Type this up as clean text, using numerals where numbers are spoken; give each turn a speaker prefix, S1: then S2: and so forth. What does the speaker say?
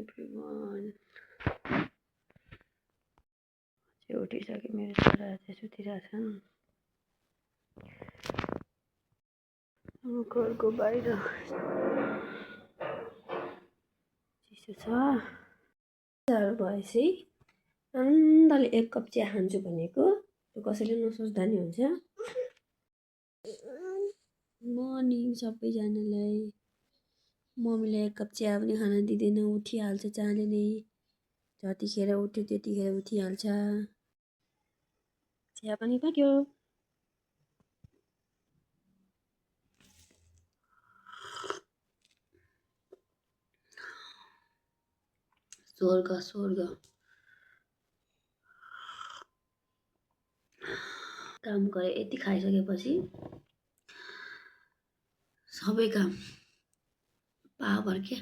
S1: everyone चाहिँ उठिसक्यो मेरो छोरा चाहिँ सुतिरहेछन् घरको बाहिर चिसो छ भएपछि आनन्दले एक कप चिया खान्छु भनेको कसैले नसोच्दा नि हुन्छ मर्निङ सबैजनालाई मम्मीले एक कप चिया पनि खान दिँदैन उठिहाल्छ चाँडै नै जतिखेर उठ्यो त्यतिखेर उठिहाल्छ चिया पनि पाक्यो स्वर्ग स्वर्ग काम गरे यति खाइसकेपछि सबै काम पावर के